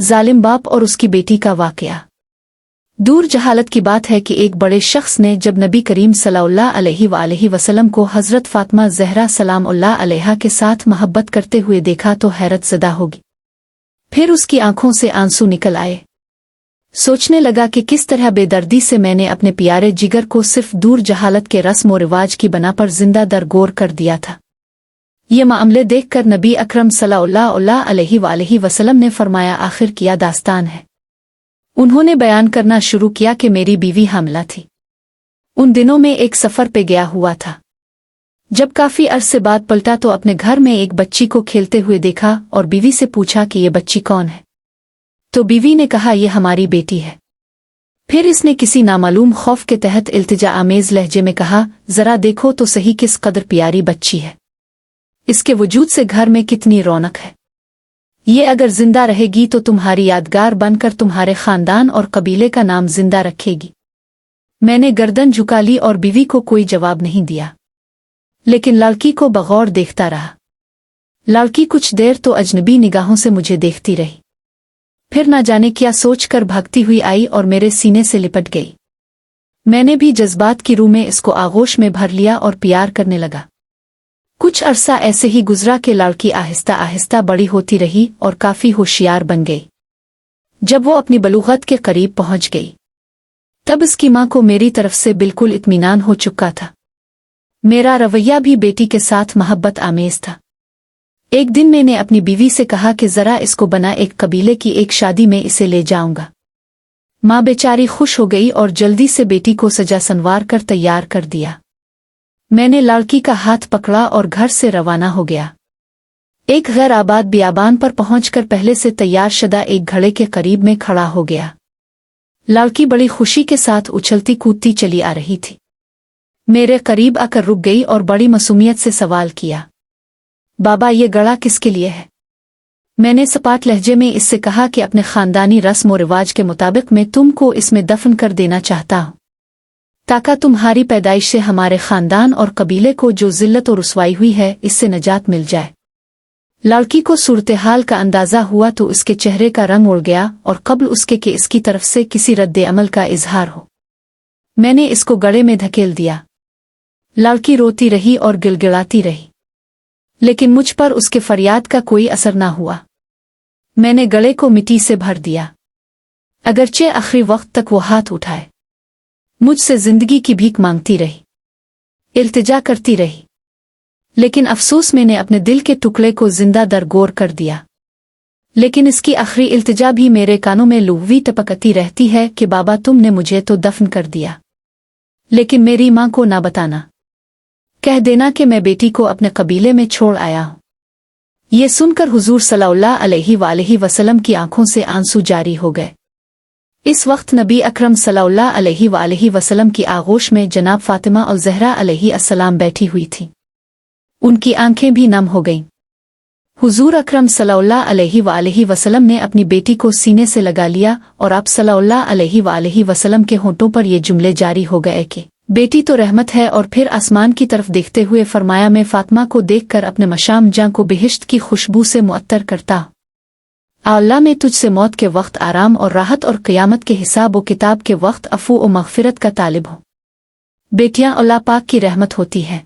जालिम बाप और उसकी बेटी का वाकया। दूर जहालत की बात है कि एक बड़े शख्स ने जब नबी करीम सल्लल्लाहु अलैहि वसल्लम को हज़रत फ़ातिमा ज़हरा सलामुल्लाह अलैहा के साथ मोहब्बत करते हुए देखा तो हैरत ज़दा होगी। फिर उसकी आंखों से आंसू निकल आए। सोचने लगा कि किस तरह बेदर्दी से मैंने अपने प्यारे जिगर को सिर्फ दूर जहालत के रस्म व रिवाज की बना पर जिंदा दरगोर कर दिया था। ये मामले देखकर नबी अकरम सल्लल्लाहु अलैहि वसल्लम ने फरमाया, आखिर क्या दास्तान है। उन्होंने बयान करना शुरू किया कि मेरी बीवी हामिला थी। उन दिनों में एक सफ़र पे गया हुआ था। जब काफ़ी अरसे बाद पलटा तो अपने घर में एक बच्ची को खेलते हुए देखा और बीवी से पूछा कि ये बच्ची कौन है। तो बीवी ने कहा, ये हमारी बेटी है। फिर इसने किसी नामालूम खौफ के तहत इल्तिजा आमेज़ लहजे में कहा, ज़रा देखो तो सही किस कदर प्यारी बच्ची है। इसके वजूद से घर में कितनी रौनक है। ये अगर जिंदा रहेगी तो तुम्हारी यादगार बनकर तुम्हारे खानदान और कबीले का नाम जिंदा रखेगी। मैंने गर्दन झुका ली और बीवी को कोई जवाब नहीं दिया, लेकिन लड़की को बगौर देखता रहा। लड़की कुछ देर तो अजनबी निगाहों से मुझे देखती रही, फिर न जाने क्या सोचकर भागती हुई आई और मेरे सीने से लिपट गई। मैंने भी जज्बात की रूह में इसको आगोश में भर लिया और प्यार करने लगा। कुछ अरसा ऐसे ही गुजरा कि लड़की आहिस्ता आहिस्ता बड़ी होती रही और काफी होशियार बन गई। जब वो अपनी बलूगत के करीब पहुंच गई, तब इसकी मां को मेरी तरफ से बिल्कुल इत्मीनान हो चुका था। मेरा रवैया भी बेटी के साथ मोहब्बत आमेज था। एक दिन मैंने अपनी बीवी से कहा कि जरा इसको बना एक कबीले की एक शादी में इसे ले जाऊंगा। मां बेचारी खुश हो गई और जल्दी से बेटी को सजा संवार कर तैयार कर दिया। मैंने लड़की का हाथ पकड़ा और घर से रवाना हो गया। एक गैर आबाद बियाबान पर पहुंचकर पहले से तैयार शुदा एक घड़े के करीब में खड़ा हो गया। लड़की बड़ी खुशी के साथ उछलती कूदती चली आ रही थी। मेरे करीब आकर रुक गई और बड़ी मासूमियत से सवाल किया, बाबा ये घड़ा किसके लिए है। मैंने सपाट लहजे में इससे कहा कि अपने खानदानी रस्म और रिवाज के मुताबिक मैं तुमको इसमें दफन कर देना चाहता हूं, ताकि तुम्हारी पैदाइश से हमारे खानदान और कबीले को जो जिल्लत और रुसवाई हुई है इससे नजात मिल जाए। लड़की को सूरत-ए-हाल का अंदाजा हुआ तो उसके चेहरे का रंग उड़ गया और कब्ल उसके कि इसकी तरफ से किसी रद्दे अमल का इजहार हो। मैंने इसको गड़े में धकेल दिया। लड़की रोती रही और गिड़गिड़ाती रही, लेकिन मुझ पर उसके फरियाद का कोई असर ना हुआ। मैंने गले को मिट्टी से भर दिया। अगरचे आखिरी वक्त तक वो हाथ उठाए मुझसे जिंदगी की भीख मांगती रही, इल्तिजा करती रही, लेकिन अफसोस मैंने अपने दिल के टुकड़े को जिंदा दरगोर कर दिया। लेकिन इसकी आखिरी इल्तिजा भी मेरे कानों में लुग़वी टपकती रहती है कि बाबा तुमने मुझे तो दफन कर दिया, लेकिन मेरी मां को ना बताना। कह देना कि मैं बेटी को अपने कबीले में छोड़ आया हूं। ये सुनकर हुजूर सल्लल्लाहु अलैहि वसल्लम की आंखों से आंसू जारी हो गए। इस वक्त नबी अकरम सल्लल्लाहु अलैहि वसल्लम की आगोश में जनाब फातिमा और ज़हरा अलैहिस्सलाम बैठी हुई थी। उनकी आंखें भी नम हो गईं। हुजूर अकरम सल्लल्लाहु अलैहि वसल्लम ने अपनी बेटी को सीने से लगा लिया और आप सल्लल्लाहु अलैहि वसल्लम के होंठों पर ये जुमले जारी हो गए कि बेटी तो रहमत है, और फिर आसमान की तरफ देखते हुए फरमाया, मैं फातिमा को देखकर अपने मशाम जां को बेहिश्त की खुशबू से मुअत्तर करता हूं। अल्लाह मैं तुझसे मौत के वक्त आराम और राहत और क़यामत के हिसाब व किताब के वक्त अफ़ू और मग़फ़िरत का तालिब हूँ। बेटियां अल्लाह पाक की रहमत होती हैं,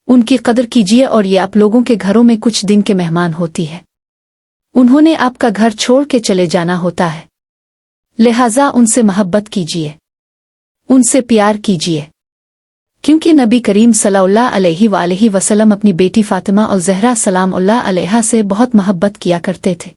उनकी कदर कीजिए, और ये आप लोगों के घरों में कुछ दिन के मेहमान होती है। उन्होंने आपका घर छोड़ के चले जाना होता है, लिहाजा उनसे मोहब्बत कीजिए, उनसे प्यार कीजिए, क्योंकि नबी करीम सल्लल्लाहु अलैहि वसल्लम अपनी बेटी फातिमा और ज़हरा सलामुल्लाह अलैहा से बहुत मोहब्बत किया करते थे।